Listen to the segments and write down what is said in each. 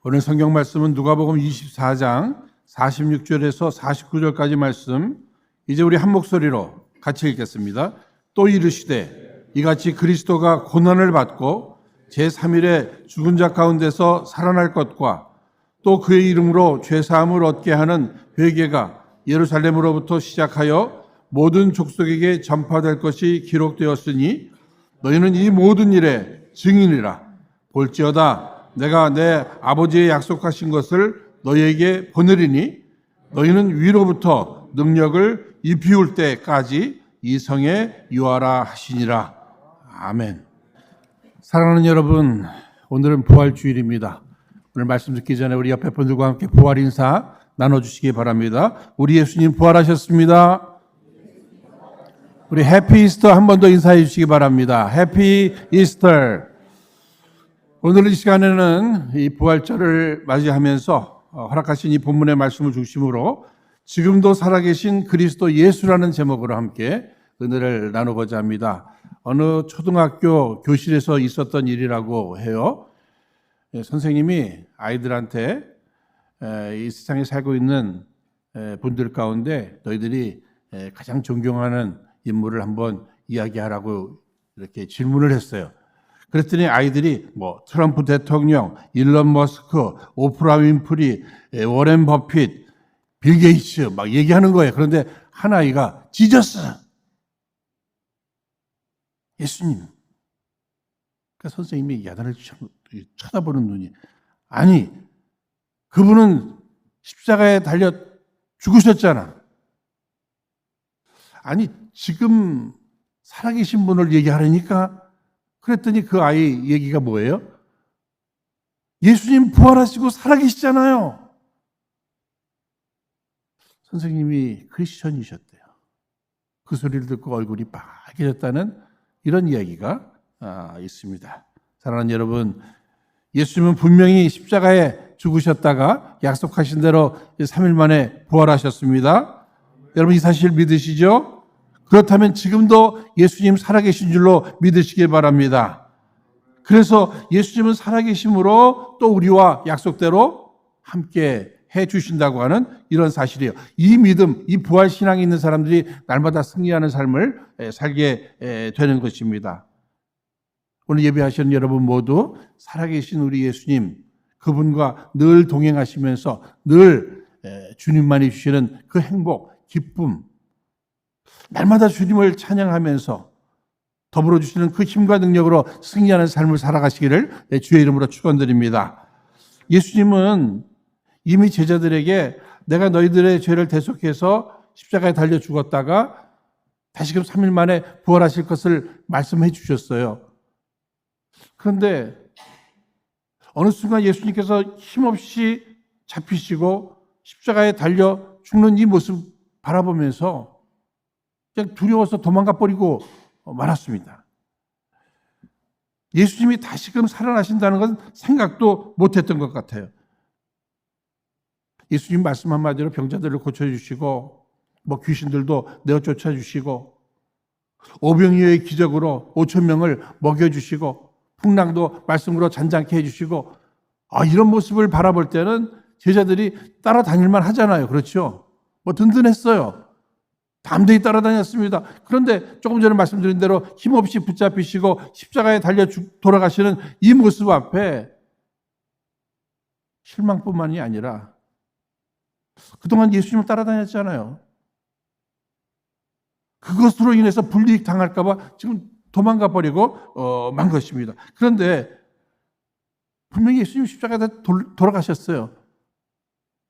오늘 성경 말씀은 누가복음 24장 46절에서 49절까지 말씀, 이제 우리 한 목소리로 같이 읽겠습니다. 또 이르시되 이같이 그리스도가 고난을 받고 제3일에 죽은 자 가운데서 살아날 것과 또 그의 이름으로 죄사함을 얻게 하는 회개가 예루살렘으로부터 시작하여 모든 족속에게 전파될 것이 기록되었으니 너희는 이 모든 일의 증인이라. 볼지어다 내가 내 아버지의 약속하신 것을 너희에게 보내리니 너희는 위로부터 능력을 입히울 때까지 이 성에 유하라 하시니라. 아멘. 사랑하는 여러분, 오늘은 부활주일입니다. 오늘 말씀 듣기 전에 우리 옆에 분들과 함께 부활 인사 나눠주시기 바랍니다. 우리 예수님 부활하셨습니다. 우리 해피 이스터 한 번 더 인사해 주시기 바랍니다. 해피 이스터. 오늘 이 시간에는 이 부활절을 맞이하면서 허락하신 이 본문의 말씀을 중심으로 지금도 살아계신 그리스도 예수라는 제목으로 함께 은혜를 나누고자 합니다. 어느 초등학교 교실에서 있었던 일이라고 해요. 선생님이 아이들한테 이 세상에 살고 있는 분들 가운데 너희들이 가장 존경하는 인물을 한번 이야기하라고 이렇게 질문을 했어요. 그랬더니 아이들이 트럼프 대통령, 일론 머스크, 오프라 윈프리, 워렌 버핏, 빌 게이츠 막 얘기하는 거예요. 그런데 한 아이가 지저스, 예수님. 그러니까 선생님이 야단을 쳐다보는 눈이, 아니 그분은 십자가에 달려 죽으셨잖아. 아니 지금 살아계신 분을 얘기하려니까. 그랬더니 그 아이 얘기가 뭐예요? 예수님 부활하시고 살아계시잖아요. 선생님이 크리스천이셨대요. 그 소리를 듣고 얼굴이 빨개졌다는 이런 이야기가 있습니다. 사랑하는 여러분, 예수님은 분명히 십자가에 죽으셨다가 약속하신 대로 3일 만에 부활하셨습니다. 여러분 이 사실 믿으시죠? 그렇다면 지금도 예수님 살아계신 줄로 믿으시길 바랍니다. 그래서 예수님은 살아계심으로 또 우리와 약속대로 함께 해주신다고 하는 이런 사실이에요. 이 믿음, 이 부활신앙이 있는 사람들이 날마다 승리하는 삶을 살게 되는 것입니다. 오늘 예배하시는 여러분 모두 살아계신 우리 예수님, 그분과 늘 동행하시면서 늘 주님만이 주시는 그 행복, 기쁨, 날마다 주님을 찬양하면서 더불어 주시는 그 힘과 능력으로 승리하는 삶을 살아가시기를 주의 이름으로 축원드립니다. 예수님은 이미 제자들에게 내가 너희들의 죄를 대속해서 십자가에 달려 죽었다가 다시금 3일 만에 부활하실 것을 말씀해 주셨어요. 그런데 어느 순간 예수님께서 힘없이 잡히시고 십자가에 달려 죽는 이 모습 바라보면서 그냥 두려워서 도망가 버리고 말았습니다. 예수님이 다시금 살아나신다는 건 생각도 못했던 것 같아요. 예수님 말씀 한마디로 병자들을 고쳐주시고 귀신들도 내어 쫓아주시고 오병이어의 기적으로 5,000명을 먹여주시고 풍랑도 말씀으로 잔잔케 해주시고 이런 모습을 바라볼 때는 제자들이 따라다닐만 하잖아요. 그렇죠? 든든했어요. 담대히 따라다녔습니다. 그런데 조금 전에 말씀드린 대로 힘없이 붙잡히시고 십자가에 달려 돌아가시는 이 모습 앞에 실망뿐만이 아니라 그동안 예수님을 따라다녔잖아요. 그것으로 인해서 불이익 당할까 봐 지금 도망가 버리고 만 것입니다. 그런데 분명히 예수님 십자가에 돌아가셨어요.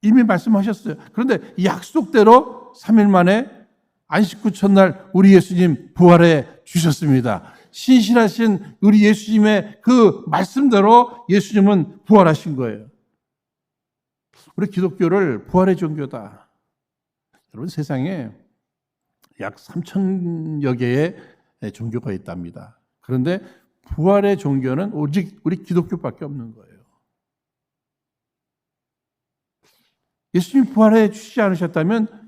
이미 말씀하셨어요. 그런데 약속대로 3일 만에 안식구 첫날 우리 예수님 부활해 주셨습니다. 신실하신 우리 예수님의 그 말씀대로 예수님은 부활하신 거예요. 우리 기독교를 부활의 종교다. 여러분 세상에 약 3,000여 개의 종교가 있답니다. 그런데 부활의 종교는 오직 우리 기독교밖에 없는 거예요. 예수님이 부활해 주시지 않으셨다면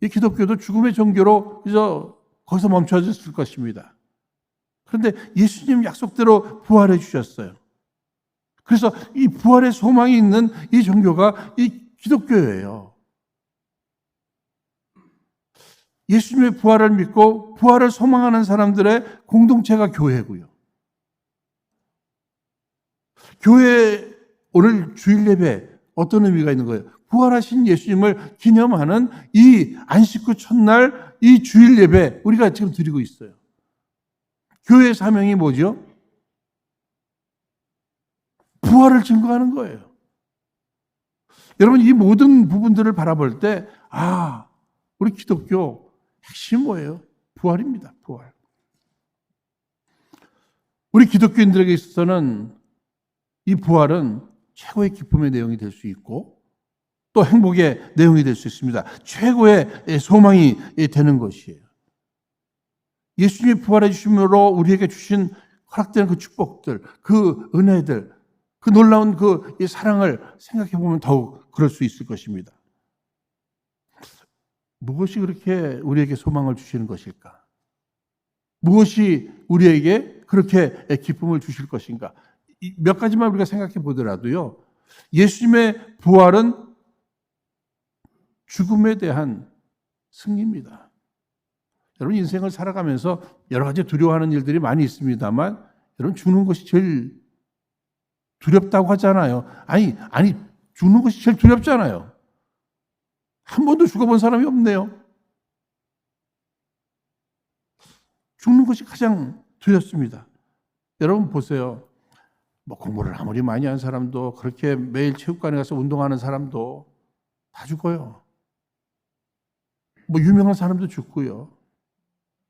이 기독교도 죽음의 종교로 거기서 멈춰졌을 것입니다. 그런데 예수님 약속대로 부활해 주셨어요. 그래서 이 부활의 소망이 있는 이 종교가 이 기독교예요. 예수님의 부활을 믿고 부활을 소망하는 사람들의 공동체가 교회고요. 교회 오늘 주일 예배 어떤 의미가 있는 거예요? 부활하신 예수님을 기념하는 이 안식구 첫날 이 주일 예배 우리가 지금 드리고 있어요. 교회의 사명이 뭐죠? 부활을 증거하는 거예요. 여러분 이 모든 부분들을 바라볼 때 우리 기독교 핵심이 뭐예요? 부활입니다. 부활. 우리 기독교인들에게 있어서는 이 부활은 최고의 기쁨의 내용이 될 수 있고 또 행복의 내용이 될 수 있습니다. 최고의 소망이 되는 것이에요. 예수님이 부활해 주심으로 우리에게 주신 허락되는 그 축복들, 그 은혜들, 그 놀라운 그 사랑을 생각해 보면 더욱 그럴 수 있을 것입니다. 무엇이 그렇게 우리에게 소망을 주시는 것일까? 무엇이 우리에게 그렇게 기쁨을 주실 것인가? 몇 가지만 우리가 생각해 보더라도요. 예수님의 부활은 죽음에 대한 승리입니다. 여러분 인생을 살아가면서 여러 가지 두려워하는 일들이 많이 있습니다만 여러분 죽는 것이 제일 두렵다고 하잖아요. 아니 죽는 것이 제일 두렵잖아요. 한 번도 죽어본 사람이 없네요. 죽는 것이 가장 두렵습니다. 여러분 보세요. 뭐 공부를 아무리 많이 한 사람도 그렇게 매일 체육관에 가서 운동하는 사람도 다 죽어요. 뭐 유명한 사람도 죽고요.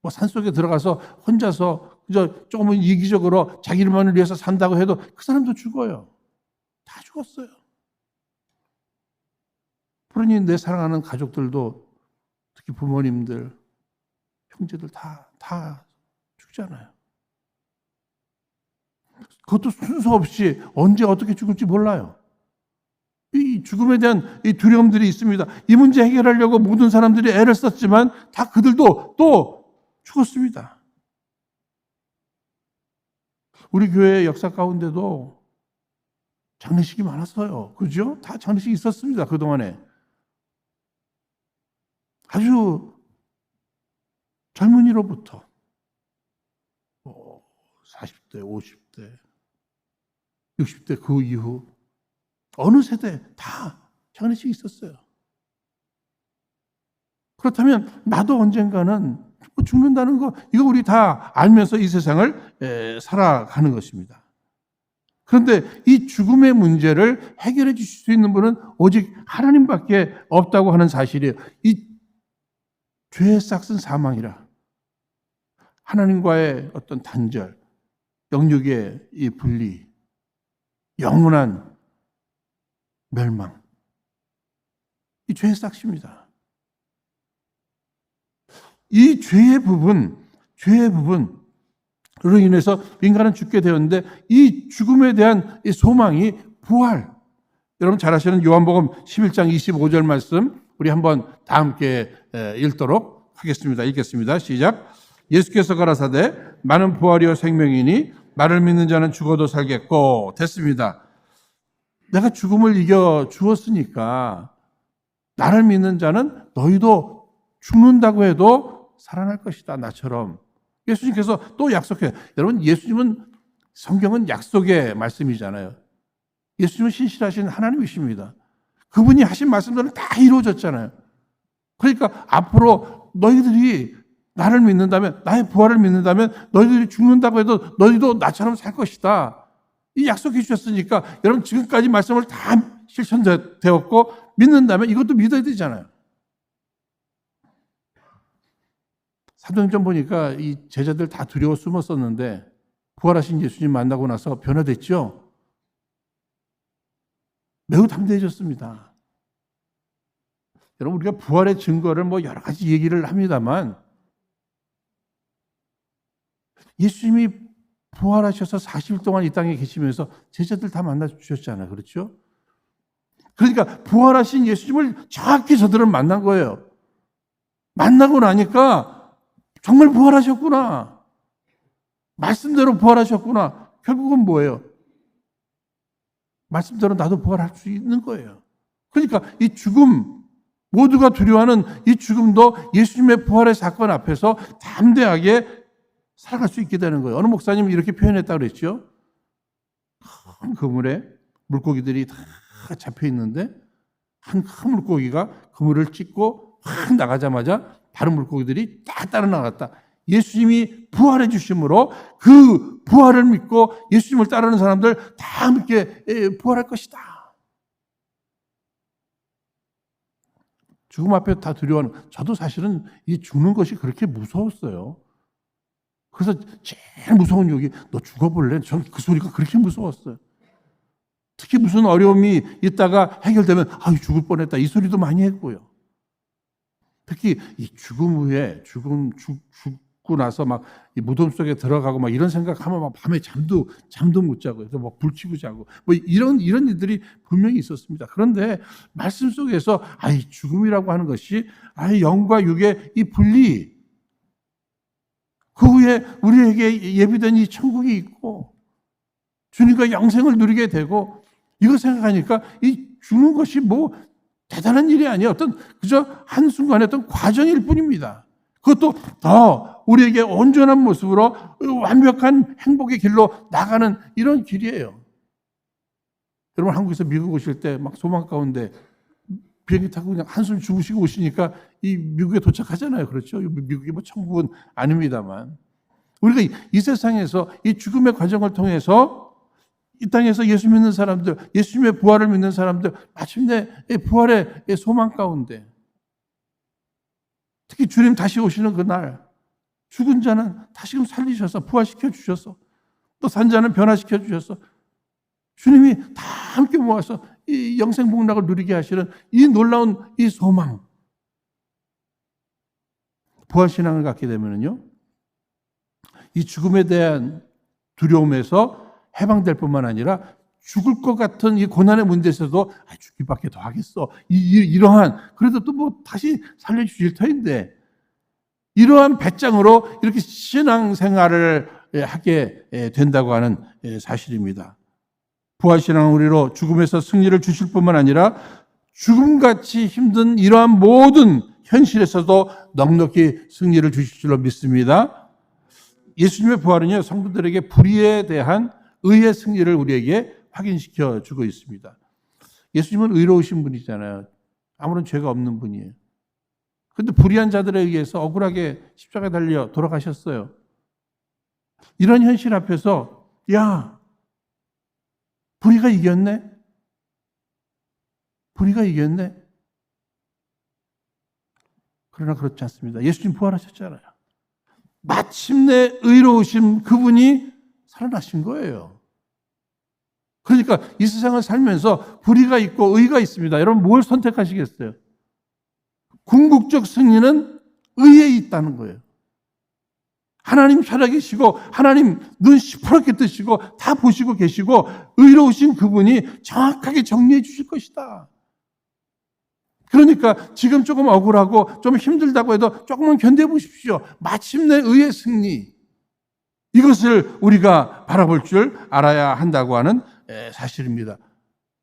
뭐 산속에 들어가서 혼자서 그저 조금은 이기적으로 자기만을 위해서 산다고 해도 그 사람도 죽어요. 다 죽었어요. 그러니 내 사랑하는 가족들도 특히 부모님들, 형제들 다 죽잖아요. 그것도 순서 없이 언제 어떻게 죽을지 몰라요. 이 죽음에 대한 이 두려움들이 있습니다. 이 문제 해결하려고 모든 사람들이 애를 썼지만 다 그들도 또 죽었습니다. 우리 교회의 역사 가운데도 장례식이 많았어요. 그죠? 다 장례식이 있었습니다. 그동안에. 아주 젊은이로부터 40대, 50대, 60대 그 이후 어느 세대 다 장례식이 있었어요. 그렇다면 나도 언젠가는 죽는다는 거 이거 우리 다 알면서 이 세상을 살아가는 것입니다. 그런데 이 죽음의 문제를 해결해 주실 수 있는 분은 오직 하나님밖에 없다고 하는 사실이에요. 이 죄의 싹은 사망이라 하나님과의 어떤 단절, 영육의 이 분리, 영원한 멸망. 이 죄의 싹입니다. 이 죄의 부분으로 인해서 인간은 죽게 되었는데 이 죽음에 대한 이 소망이 부활. 여러분 잘 아시는 요한복음 11장 25절 말씀 우리 한번 다 함께 읽도록 하겠습니다. 읽겠습니다. 시작. 예수께서 가라사대 많은 부활이요 생명이니 나를 믿는 자는 죽어도 살겠고 됐습니다. 내가 죽음을 이겨 주었으니까 나를 믿는 자는 너희도 죽는다고 해도 살아날 것이다. 나처럼. 예수님께서 또 약속해요. 여러분 예수님은 성경은 약속의 말씀이잖아요. 예수님은 신실하신 하나님이십니다. 그분이 하신 말씀들은 다 이루어졌잖아요. 그러니까 앞으로 너희들이 나를 믿는다면 나의 부활을 믿는다면 너희들이 죽는다고 해도 너희도 나처럼 살 것이다. 이 약속해 주셨으니까 여러분 지금까지 말씀을 다 실천되었고 믿는다면 이것도 믿어야 되잖아요. 사도행전 보니까 이 제자들 다 두려워 숨었었는데 부활하신 예수님 만나고 나서 변화됐죠. 매우 담대해졌습니다. 여러분 우리가 부활의 증거를 뭐 여러 가지 얘기를 합니다만 예수님이 부활하셔서 40일 동안 이 땅에 계시면서 제자들 다 만나 주셨잖아요. 그렇죠? 그러니까 부활하신 예수님을 정확히 저들은 만난 거예요. 만나고 나니까 정말 부활하셨구나. 말씀대로 부활하셨구나. 결국은 뭐예요? 말씀대로 나도 부활할 수 있는 거예요. 그러니까 이 죽음, 모두가 두려워하는 이 죽음도 예수님의 부활의 사건 앞에서 담대하게 살아갈 수 있게 되는 거예요. 어느 목사님이 이렇게 표현했다고 그랬죠. 큰 그물에 물고기들이 다 잡혀 있는데 한 큰 물고기가 그물을 찢고 확 나가자마자 다른 물고기들이 다 따라 나갔다. 예수님이 부활해 주심으로 그 부활을 믿고 예수님을 따르는 사람들 다 함께 부활할 것이다. 죽음 앞에 다 두려워하는, 저도 사실은 이 죽는 것이 그렇게 무서웠어요. 그래서 제일 무서운 욕이 너 죽어볼래? 전 그 소리가 그렇게 무서웠어요. 특히 무슨 어려움이 있다가 해결되면 아유 죽을 뻔했다 이 소리도 많이 했고요. 특히 이 죽음 후에 죽고 나서 막 이 무덤 속에 들어가고 막 이런 생각하면 막 밤에 잠도 못 자고 그래서 막 불 켜고 자고 뭐 이런 일들이 분명히 있었습니다. 그런데 말씀 속에서 아이 죽음이라고 하는 것이 아이 영과 육의 이 분리, 그 후에 우리에게 예비된 이 천국이 있고 주님과 영생을 누리게 되고, 이거 생각하니까 이 죽는 것이 뭐 대단한 일이 아니에요. 어떤 그저 한순간의 어떤 과정일 뿐입니다. 그것도 더 우리에게 온전한 모습으로 완벽한 행복의 길로 나가는 이런 길이에요. 여러분 한국에서 미국 오실 때 막 소망 가운데 비행기 타고 그냥 한숨 주무시고 오시니까 이 미국에 도착하잖아요. 그렇죠? 미국이 뭐 천국은 아닙니다만. 우리가 이 세상에서 이 죽음의 과정을 통해서 이 땅에서 예수 믿는 사람들, 예수님의 부활을 믿는 사람들, 마침내 부활의 소망 가운데, 특히 주님 다시 오시는 그날, 죽은 자는 다시금 살리셔서 부활시켜 주셔서, 또 산 자는 변화시켜 주셔서 주님이 다 함께 모아서 이 영생 복락을 누리게 하시는 이 놀라운 이 소망. 부활신앙을 갖게 되면요, 이 죽음에 대한 두려움에서 해방될 뿐만 아니라 죽을 것 같은 이 고난의 문제에서도 죽기밖에 더 하겠어. 이러한, 그래도 또 뭐 다시 살려주실 터인데, 이러한 배짱으로 이렇게 신앙생활을 하게 된다고 하는 사실입니다. 부활신앙은 우리로 죽음에서 승리를 주실 뿐만 아니라 죽음같이 힘든 이러한 모든 현실에서도 넉넉히 승리를 주실 줄로 믿습니다. 예수님의 부활은요, 성도들에게 불의에 대한 의의 승리를 우리에게 확인시켜 주고 있습니다. 예수님은 의로우신 분이잖아요. 아무런 죄가 없는 분이에요. 그런데 불의한 자들에 의해서 억울하게 십자가에 달려 돌아가셨어요. 이런 현실 앞에서 야, 불의가 이겼네? 불의가 이겼네? 그러나 그렇지 않습니다. 예수님 부활하셨잖아요. 마침내 의로우신 그분이 살아나신 거예요. 그러니까 이 세상을 살면서 불의가 있고 의가 있습니다. 여러분 뭘 선택하시겠어요? 궁극적 승리는 의에 있다는 거예요. 하나님 살아계시고 하나님 눈 시퍼렇게 뜨시고 다 보시고 계시고 의로우신 그분이 정확하게 정리해 주실 것이다. 그러니까 지금 조금 억울하고 좀 힘들다고 해도 조금만 견뎌보십시오. 마침내 의의 승리. 이것을 우리가 바라볼 줄 알아야 한다고 하는 사실입니다.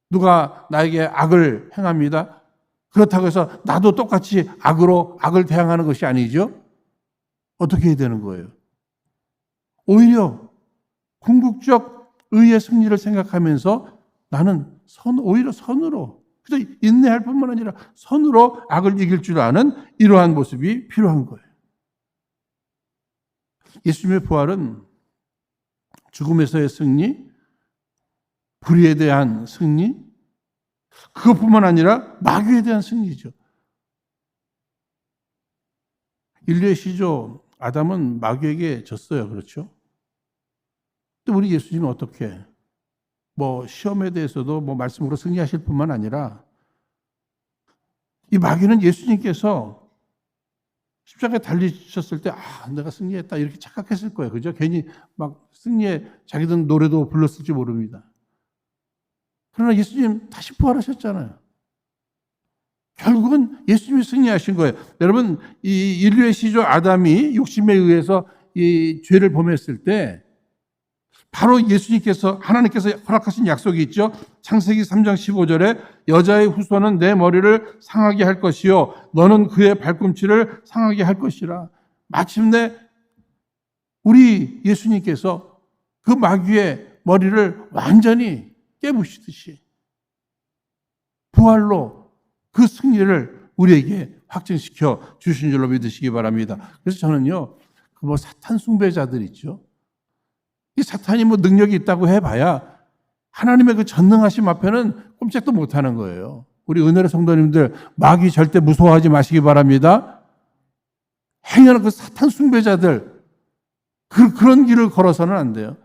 누가 나에게 악을 행합니다. 그렇다고 해서 나도 똑같이 악을 대항하는 것이 아니죠. 어떻게 해야 되는 거예요? 오히려 궁극적 의의 승리를 생각하면서 나는 오히려 선으로, 그래서 인내할 뿐만 아니라 선으로 악을 이길 줄 아는 이러한 모습이 필요한 거예요. 예수님의 부활은 죽음에서의 승리, 불의에 대한 승리, 그것뿐만 아니라 마귀에 대한 승리죠. 인류의 시조 아담은 마귀에게 졌어요. 그렇죠? 근데 우리 예수님은 어떻게? 시험에 대해서도 말씀으로 승리하실 뿐만 아니라 이 마귀는 예수님께서 십자가에 달리셨을 때 내가 승리했다 이렇게 착각했을 거예요. 그죠? 괜히 막 승리에 자기들 노래도 불렀을지 모릅니다. 그러나 예수님 다시 부활하셨잖아요. 결국은 예수님이 승리하신 거예요. 여러분, 이 인류의 시조 아담이 욕심에 의해서 이 죄를 범했을 때 바로 예수님께서 하나님께서 허락하신 약속이 있죠. 창세기 3장 15절에 여자의 후손은 내 머리를 상하게 할 것이요 너는 그의 발꿈치를 상하게 할 것이라. 마침내 우리 예수님께서 그 마귀의 머리를 완전히 깨부시듯이 부활로 그 승리를 우리에게 확증시켜 주신 줄로 믿으시기 바랍니다. 그래서 저는요, 사탄 숭배자들 있죠. 이 사탄이 능력이 있다고 해봐야 하나님의 그 전능하심 앞에는 꼼짝도 못하는 거예요. 우리 은혜의 성도님들, 마귀 절대 무서워하지 마시기 바랍니다. 행여나 그 사탄 숭배자들, 그런 길을 걸어서는 안 돼요.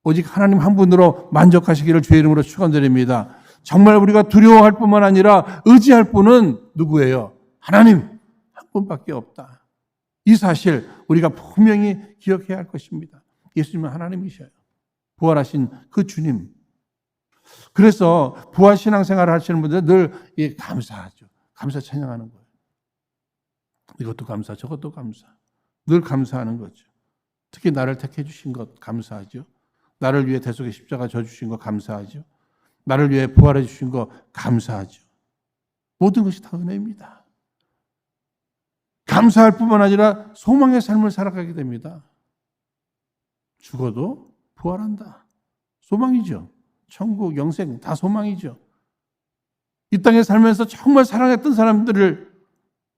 오직 하나님 한 분으로 만족하시기를 주의 이름으로 축원드립니다. 정말 우리가 두려워할 뿐만 아니라 의지할 분은 누구예요? 하나님 한 분밖에 없다. 이 사실 우리가 분명히 기억해야 할 것입니다. 예수님은 하나님이셔요. 부활하신 그 주님. 그래서 부활 신앙생활을 하시는 분들 늘 감사하죠. 감사 찬양하는 거예요. 이것도 감사, 저것도 감사. 늘 감사하는 거죠. 특히 나를 택해 주신 것 감사하죠. 나를 위해 대속의 십자가 져 주신 것 감사하죠. 나를 위해 부활해 주신 것 감사하죠. 모든 것이 다 은혜입니다. 감사할 뿐만 아니라 소망의 삶을 살아가게 됩니다. 죽어도 부활한다. 소망이죠. 천국, 영생 다 소망이죠. 이 땅에 살면서 정말 사랑했던 사람들을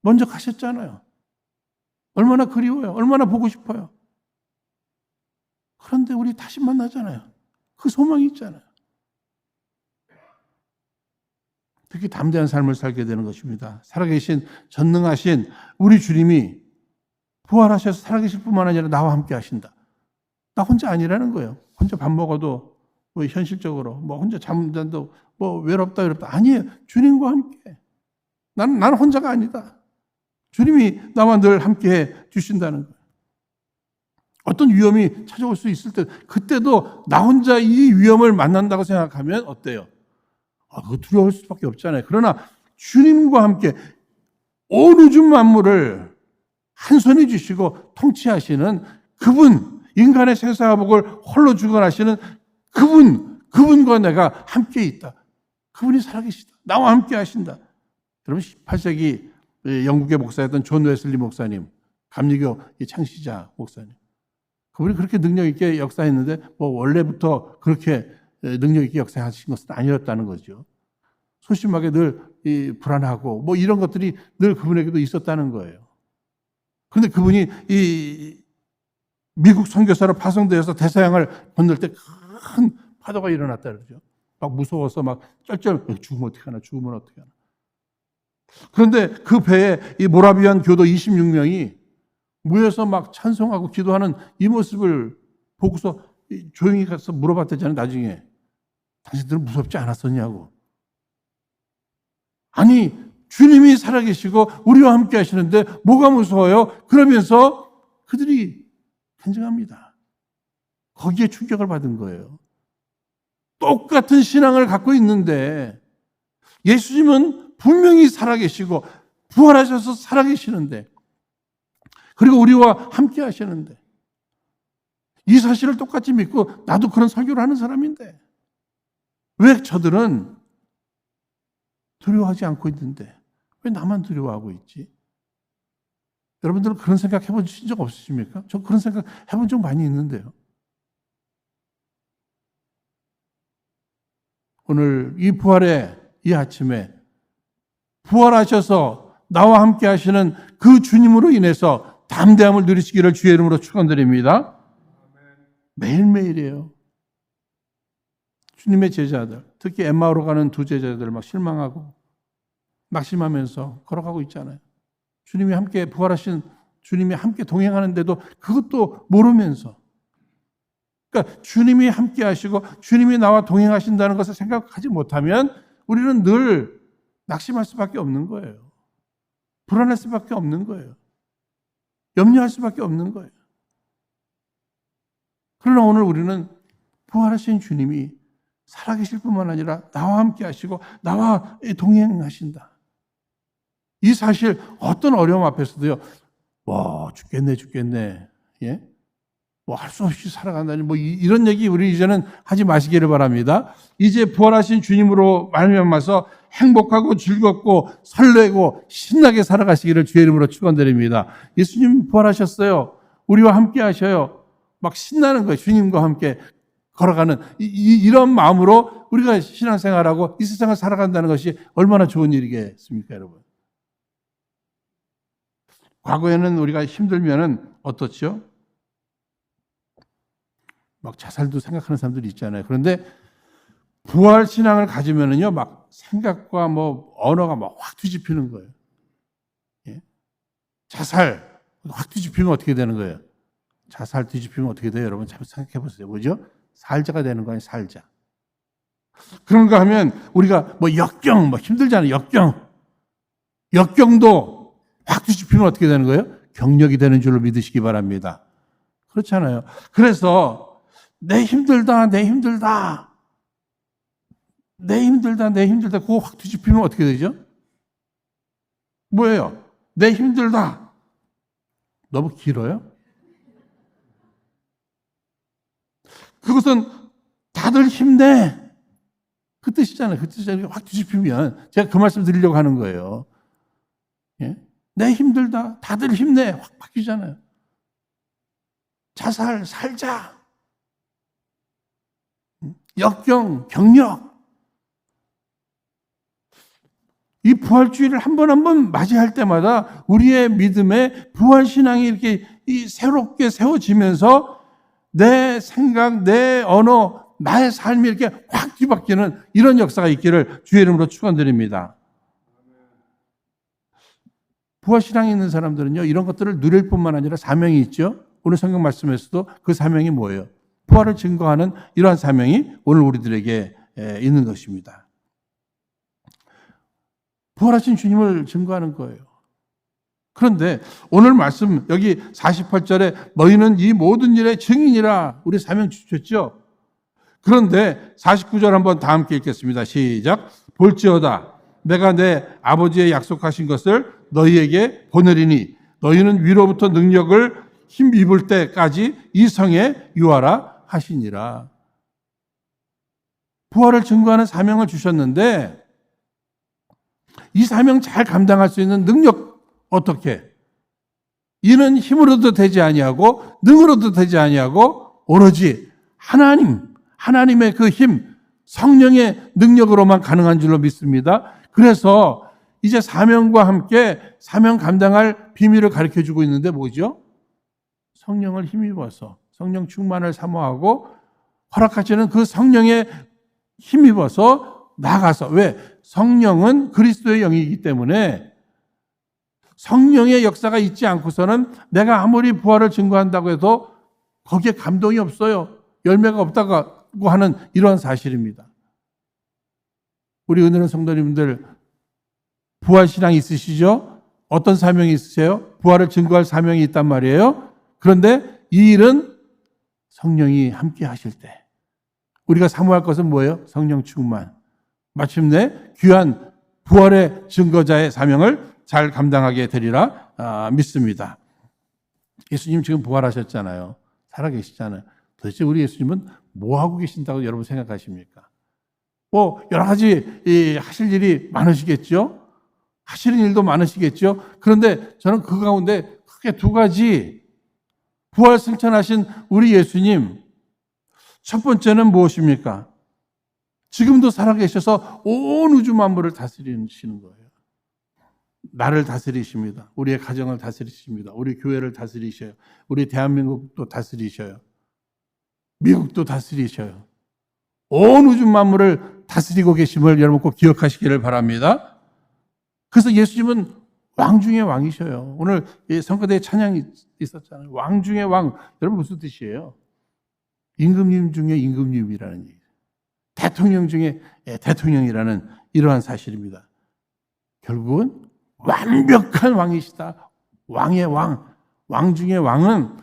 먼저 가셨잖아요. 얼마나 그리워요. 얼마나 보고 싶어요. 그런데 우리 다시 만나잖아요. 그 소망이 있잖아요. 특히 담대한 삶을 살게 되는 것입니다. 살아계신 전능하신 우리 주님이 부활하셔서 살아계실 뿐만 아니라 나와 함께 하신다. 나 혼자 아니라는 거예요. 혼자 밥 먹어도 현실적으로 혼자 잠자도 외롭다 아니에요. 주님과 함께. 나는 혼자가 아니다. 주님이 나와 늘 함께 해 주신다는 거예요. 어떤 위험이 찾아올 수 있을 때 그때도 나 혼자 이 위험을 만난다고 생각하면 어때요? 그거 두려울 수밖에 없잖아요. 그러나 주님과 함께 온 우주 만물을 한 손에 주시고 통치하시는 그분, 인간의 생사화복을 홀로 주관하시는 그분과 내가 함께 있다. 그분이 살아계시다. 나와 함께 하신다. 여러분 18세기 영국의 목사였던 존 웨슬리 목사님, 감리교 창시자 목사님. 그분이 그렇게 능력 있게 역사했는데 원래부터 그렇게 능력 있게 역사하신 것은 아니었다는 거죠. 소심하게 늘 불안하고 이런 것들이 늘 그분에게도 있었다는 거예요. 그런데 그분이 미국 선교사로 파송되어서 대서양을 건널 때 큰 파도가 일어났다 그러죠. 막 무서워서 막 쩔쩔 죽으면 어떻게 하나 죽으면 어떻게 하나. 그런데 그 배에 이 모라비안 교도 26명이 모여서 막 찬송하고 기도하는 이 모습을 보고서 조용히 가서 물어봤대잖아요. 나중에 당신들은 무섭지 않았었냐고. 아니 주님이 살아계시고 우리와 함께 하시는데 뭐가 무서워요? 그러면서 그들이 간증합니다. 거기에 충격을 받은 거예요. 똑같은 신앙을 갖고 있는데 예수님은 분명히 살아계시고 부활하셔서 살아계시는데 그리고 우리와 함께 하시는데 이 사실을 똑같이 믿고 나도 그런 설교를 하는 사람인데 왜 저들은 두려워하지 않고 있는데 왜 나만 두려워하고 있지? 여러분들은 그런 생각 해보신 적 없으십니까? 저 그런 생각 해본 적 많이 있는데요. 오늘 이 부활의 이 아침에 부활하셔서 나와 함께 하시는 그 주님으로 인해서 담대함을 누리시기를 주의 이름으로 축원드립니다. 매일매일이에요. 주님의 제자들, 특히 엠마오로 가는 두 제자들 막 실망하고 낙심하면서 걸어가고 있잖아요. 주님이 함께 부활하신 주님이 함께 동행하는데도 그것도 모르면서 그러니까 주님이 함께 하시고 주님이 나와 동행하신다는 것을 생각하지 못하면 우리는 늘 낙심할 수밖에 없는 거예요. 불안할 수밖에 없는 거예요. 염려할 수밖에 없는 거예요. 그러나 오늘 우리는 부활하신 주님이 살아계실 뿐만 아니라 나와 함께 하시고 나와 동행하신다. 이 사실 어떤 어려움 앞에서도요. 죽겠네. 예? 뭐 할 수 없이 살아간다니 뭐 이런 얘기 우리 이제는 하지 마시기를 바랍니다. 이제 부활하신 주님으로 말미암아서 행복하고 즐겁고 설레고 신나게 살아가시기를 주의 이름으로 축원드립니다. 예수님 부활하셨어요. 우리와 함께 하셔요. 막 신나는 거예요. 주님과 함께 걸어가는 이런 마음으로 우리가 신앙생활하고 이 세상을 살아간다는 것이 얼마나 좋은 일이겠습니까, 여러분? 과거에는 우리가 힘들면은 어떻죠? 막 자살도 생각하는 사람들이 있잖아요. 그런데 부활 신앙을 가지면은요, 막 생각과 뭐 언어가 막 확 뒤집히는 거예요. 예? 자살 확 뒤집히면 어떻게 되는 거예요? 자살 뒤집히면 어떻게 돼요? 여러분 잘 생각해 보세요. 뭐죠? 살자가 되는 거예요, 살자. 그런가 하면 우리가 뭐 역경, 뭐 힘들잖아요. 역경도 확 뒤집히면 어떻게 되는 거예요? 경력이 되는 줄로 믿으시기 바랍니다. 그렇잖아요. 그래서 내 힘들다. 그거 확 뒤집히면 어떻게 되죠? 뭐예요? 내 힘들다. 너무 길어요? 그것은 다들 힘내. 그 뜻이잖아요. 그 뜻이잖아요. 확 뒤집히면 제가 그 말씀 드리려고 하는 거예요. 예? 내 힘들다. 다들 힘내. 확 바뀌잖아요. 자살, 살자. 역경, 경력. 이 부활주의를 한 번 맞이할 때마다 우리의 믿음의 부활신앙이 이렇게 새롭게 세워지면서 내 생각, 내 언어, 나의 삶이 이렇게 확 뒤바뀌는 이런 역사가 있기를 주의 이름으로 축원드립니다. 부활신앙이 있는 사람들은요, 이런 것들을 누릴 뿐만 아니라 사명이 있죠. 오늘 성경 말씀에서도 그 사명이 뭐예요? 부활을 증거하는 이러한 사명이 오늘 우리들에게 있는 것입니다. 부활하신 주님을 증거하는 거예요. 그런데 오늘 말씀 여기 48절에 너희는 이 모든 일의 증인이라 우리 사명 주셨죠. 그런데 49절 한번 다 함께 읽겠습니다. 시작. 볼지어다 내가 내 아버지의 약속하신 것을 너희에게 보내리니 너희는 위로부터 능력을 힘입을 때까지 이 성에 유하라 하시니라. 부활을 증거하는 사명을 주셨는데 이 사명 잘 감당할 수 있는 능력 어떻게? 이는 힘으로도 되지 아니하고 능으로도 되지 아니하고 오로지 하나님의 그 힘, 성령의 능력으로만 가능한 줄로 믿습니다. 그래서 이제 사명과 함께 사명 감당할 비밀을 가르쳐주고 있는데 뭐죠? 성령을 힘입어서 성령 충만을 사모하고 허락하시는 그 성령에 힘입어서 나가서 왜? 성령은 그리스도의 영이기 때문에 성령의 역사가 있지 않고서는 내가 아무리 부활을 증거한다고 해도 거기에 감동이 없어요. 열매가 없다고 하는 이러한 사실입니다. 우리 은혜로운 성도님들 부활신앙이 있으시죠? 어떤 사명이 있으세요? 부활을 증거할 사명이 있단 말이에요. 그런데 이 일은 성령이 함께 하실 때 우리가 사모할 것은 뭐예요? 성령 충만. 마침내 귀한 부활의 증거자의 사명을 잘 감당하게 되리라 믿습니다. 예수님 지금 부활하셨잖아요. 살아계시잖아요. 도대체 우리 예수님은 뭐 하고 계신다고 여러분 생각하십니까? 뭐 여러 가지 하실 일이 많으시겠죠? 하시는 일도 많으시겠죠? 그런데 저는 그 가운데 크게 두 가지 부활 승천하신 우리 예수님 첫 번째는 무엇입니까? 지금도 살아계셔서 온 우주 만물을 다스리시는 거예요. 나를 다스리십니다. 우리의 가정을 다스리십니다. 우리 교회를 다스리셔요. 우리 대한민국도 다스리셔요. 미국도 다스리셔요. 온 우주 만물을 다스리고 계심을 여러분 꼭 기억하시기를 바랍니다. 그래서 예수님은 왕 중의 왕이셔요. 오늘 성가대에 찬양이 있었잖아요. 왕 중의 왕. 여러분 무슨 뜻이에요? 임금님 중에 임금님이라는 얘기예요. 대통령 중에 대통령이라는 이러한 사실입니다. 결국은 완벽한 왕이시다. 왕의 왕. 왕 중의 왕은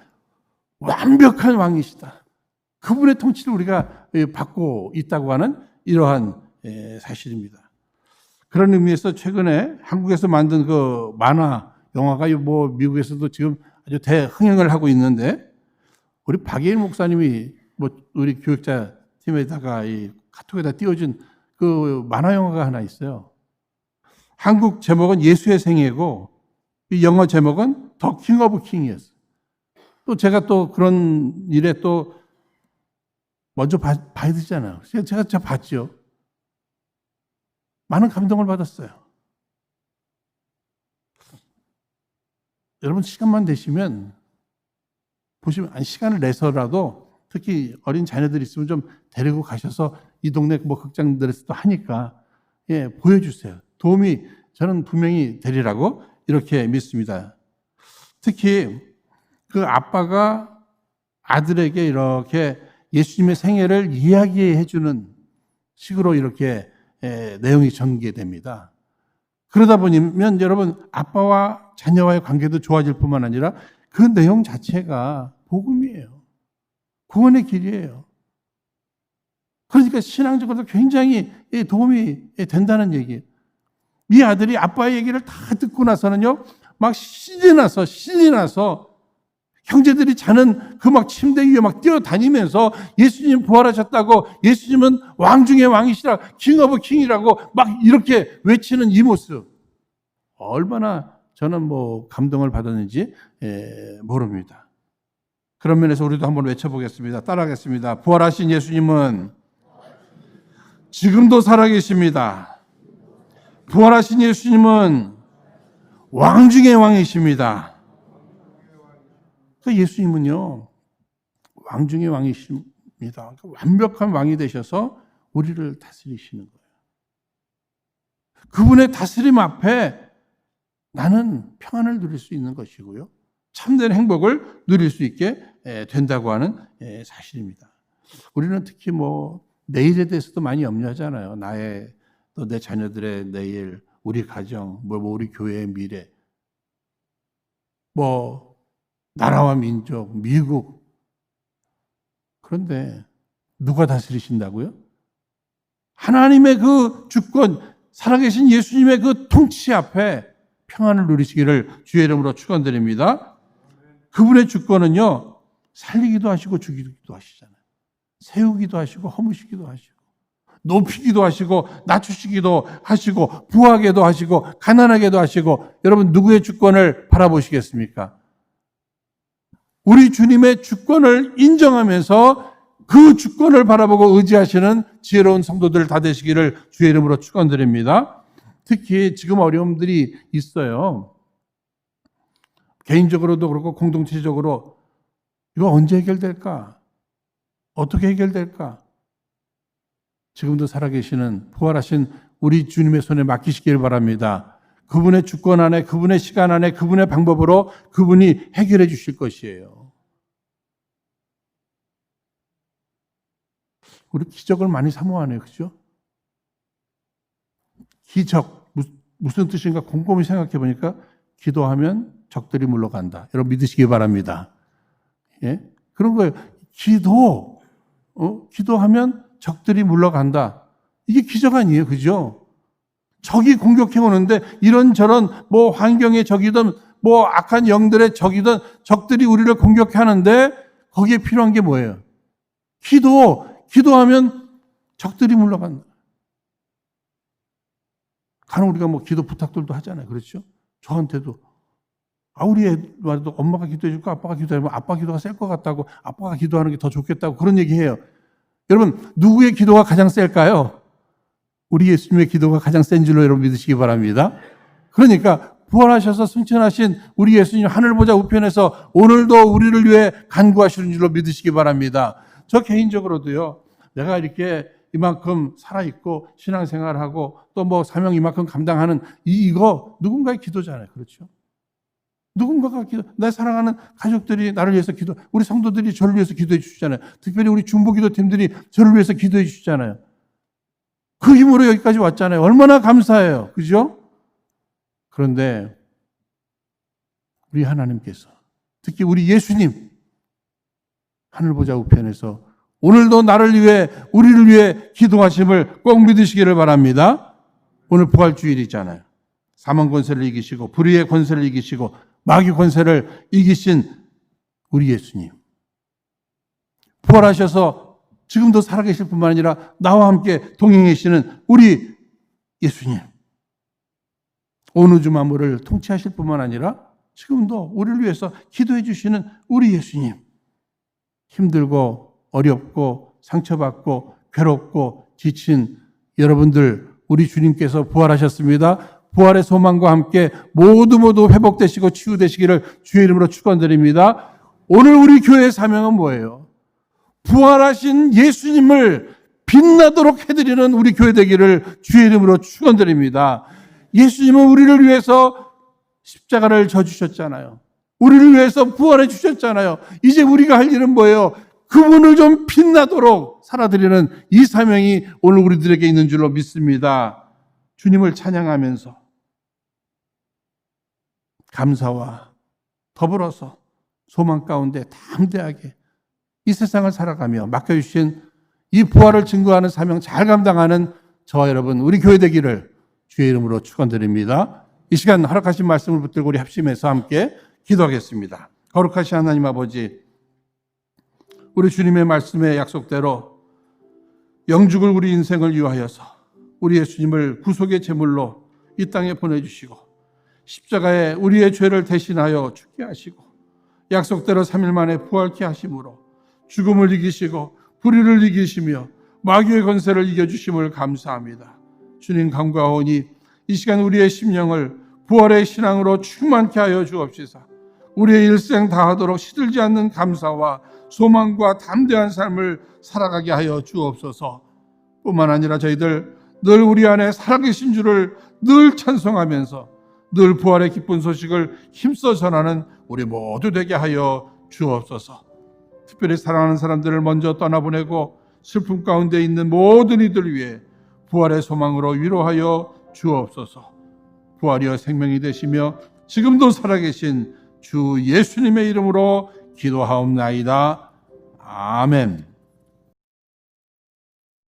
완벽한 왕이시다. 그분의 통치를 우리가 받고 있다고 하는 이러한 사실입니다. 그런 의미에서 최근에 한국에서 만든 그 만화 영화가 뭐 미국에서도 지금 아주 대흥행을 하고 있는데 우리 박예일 목사님이 뭐 우리 교육자 팀에다가 이 카톡에다 띄워준 그 만화 영화가 하나 있어요. 한국 제목은 예수의 생애고 이 영어 제목은 더 킹 오브 킹이었어요. 또 제가 또 그런 일에 또 먼저 봐야 되잖아요. 제가 봤죠. 많은 감동을 받았어요. 여러분 시간만 되시면 보시면 시간을 내서라도 특히 어린 자녀들이 있으면 좀 데리고 가셔서 이 동네 뭐 극장들에서도 하니까 보여주세요. 도움이 저는 분명히 되리라고 이렇게 믿습니다. 특히 그 아빠가 아들에게 이렇게 예수님의 생애를 이야기해 주는 식으로 이렇게 내용이 전개됩니다. 그러다 보면 여러분 아빠와 자녀와의 관계도 좋아질 뿐만 아니라 그 내용 자체가 복음이에요. 구원의 길이에요. 그러니까 신앙적으로도 굉장히 도움이 된다는 얘기예요. 이 아들이 아빠의 얘기를 다 듣고 나서는요, 막 신이 나서 형제들이 자는 그 막 침대 위에 막 뛰어다니면서 예수님 부활하셨다고, 예수님은 왕 중의 왕이시라, 킹 오브 킹이라고 막 이렇게 외치는 이 모습. 얼마나 저는 뭐 감동을 받았는지 모릅니다. 그런 면에서 우리도 한번 외쳐보겠습니다. 따라하겠습니다. 부활하신 예수님은 지금도 살아계십니다. 부활하신 예수님은 왕 중의 왕이십니다. 그 예수님은요, 왕 중의 왕이십니다. 완벽한 왕이 되셔서 우리를 다스리시는 거예요. 그분의 다스림 앞에 나는 평안을 누릴 수 있는 것이고요. 참된 행복을 누릴 수 있게 된다고 하는 사실입니다. 우리는 특히 뭐 내일에 대해서도 많이 염려하잖아요. 나의 또 내 자녀들의 내일, 우리 가정, 뭐 우리 교회의 미래, 뭐 나라와 민족, 미국. 그런데 누가 다스리신다고요? 하나님의 그 주권, 살아계신 예수님의 그 통치 앞에 평안을 누리시기를 주의 이름으로 축원드립니다. 그분의 주권은요, 살리기도 하시고 죽이기도 하시잖아요. 세우기도 하시고 허무시기도 하시고 높이기도 하시고 낮추시기도 하시고 부하게도 하시고 가난하게도 하시고. 여러분 누구의 주권을 바라보시겠습니까? 우리 주님의 주권을 인정하면서 그 주권을 바라보고 의지하시는 지혜로운 성도들 다 되시기를 주의 이름으로 축원드립니다. 특히 지금 어려움들이 있어요. 개인적으로도 그렇고 공동체적으로 이거 언제 해결될까? 어떻게 해결될까? 지금도 살아계시는 부활하신 우리 주님의 손에 맡기시길 바랍니다. 그분의 주권 안에, 그분의 시간 안에, 그분의 방법으로 그분이 해결해 주실 것이에요. 우리 기적을 많이 사모하네요. 그죠? 기적, 무슨 뜻인가 곰곰이 생각해 보니까 기도하면 적들이 물러간다. 여러분 믿으시기 바랍니다. 예? 그런 거예요. 기도하면 적들이 물러간다. 이게 기적 아니에요. 그죠? 적이 공격해 오는데 이런저런 뭐 환경의 적이든 뭐 악한 영들의 적이든 적들이 우리를 공격하는데 거기에 필요한 게 뭐예요? 기도하면 적들이 물러간다. 간혹 우리가 뭐 기도 부탁들도 하잖아요. 그렇죠? 저한테도. 우리 애도 엄마가 기도해 줄까? 아빠가 기도하면 아빠 기도가 셀 것 같다고, 아빠가 기도하는 게 더 좋겠다고 그런 얘기 해요. 여러분, 누구의 기도가 가장 셀까요? 우리 예수님의 기도가 가장 센 줄로 여러분 믿으시기 바랍니다. 그러니까 부활하셔서 승천하신 우리 예수님 하늘 보좌 우편에서 오늘도 우리를 위해 간구하시는 줄로 믿으시기 바랍니다. 저 개인적으로도요, 내가 이렇게 이만큼 살아있고 신앙생활하고 또 뭐 사명 이만큼 감당하는 이거 누군가의 기도잖아요. 그렇죠? 누군가가 내 사랑하는 가족들이 나를 위해서 우리 성도들이 저를 위해서 기도해 주시잖아요. 특별히 우리 중보기도팀들이 저를 위해서 기도해 주시잖아요. 그 힘으로 여기까지 왔잖아요. 얼마나 감사해요. 그죠? 그런데 우리 하나님께서, 특히 우리 예수님, 하늘 보좌 우편에서 오늘도 나를 위해, 우리를 위해 기도하심을 꼭 믿으시기를 바랍니다. 오늘 부활주일이잖아요. 사망 권세를 이기시고 불의의 권세를 이기시고 마귀 권세를 이기신 우리 예수님. 부활하셔서 지금도 살아계실 뿐만 아니라 나와 함께 동행하시는 우리 예수님, 온 우주 만물을 통치하실 뿐만 아니라 지금도 우리를 위해서 기도해 주시는 우리 예수님, 힘들고 어렵고 상처받고 괴롭고 지친 여러분들, 우리 주님께서 부활하셨습니다. 부활의 소망과 함께 모두 회복되시고 치유되시기를 주의 이름으로 축원드립니다. 오늘 우리 교회의 사명은 뭐예요? 부활하신 예수님을 빛나도록 해드리는 우리 교회 되기를 주의 이름으로 축원드립니다. 예수님은 우리를 위해서 십자가를 져주셨잖아요. 우리를 위해서 부활해 주셨잖아요. 이제 우리가 할 일은 뭐예요? 그분을 좀 빛나도록 살아드리는 이 사명이 오늘 우리들에게 있는 줄로 믿습니다. 주님을 찬양하면서 감사와 더불어서 소망 가운데 담대하게 이 세상을 살아가며 맡겨주신 이 부활을 증거하는 사명 잘 감당하는 저와 여러분, 우리 교회 되기를 주의 이름으로 축원드립니다. 이 시간 허락하신 말씀을 붙들고 우리 합심해서 함께 기도하겠습니다. 거룩하신 하나님 아버지, 우리 주님의 말씀의 약속대로 영죽을 우리 인생을 위하여서 우리 예수님을 구속의 제물로 이 땅에 보내주시고 십자가에 우리의 죄를 대신하여 죽게 하시고 약속대로 3일 만에 부활케 하심으로 죽음을 이기시고 불의를 이기시며 마귀의 권세를 이겨주심을 감사합니다. 주님 간구하오니 이 시간 우리의 심령을 부활의 신앙으로 충만케 하여 주옵시사. 우리의 일생 다하도록 시들지 않는 감사와 소망과 담대한 삶을 살아가게 하여 주옵소서. 뿐만 아니라 저희들 늘 우리 안에 살아계신 주를 늘 찬송하면서 늘 부활의 기쁜 소식을 힘써 전하는 우리 모두 되게 하여 주옵소서. 특별히 사랑하는 사람들을 먼저 떠나보내고 슬픔 가운데 있는 모든 이들 위해 부활의 소망으로 위로하여 주옵소서. 부활이여 생명이 되시며 지금도 살아계신 주 예수님의 이름으로 기도하옵나이다. 아멘.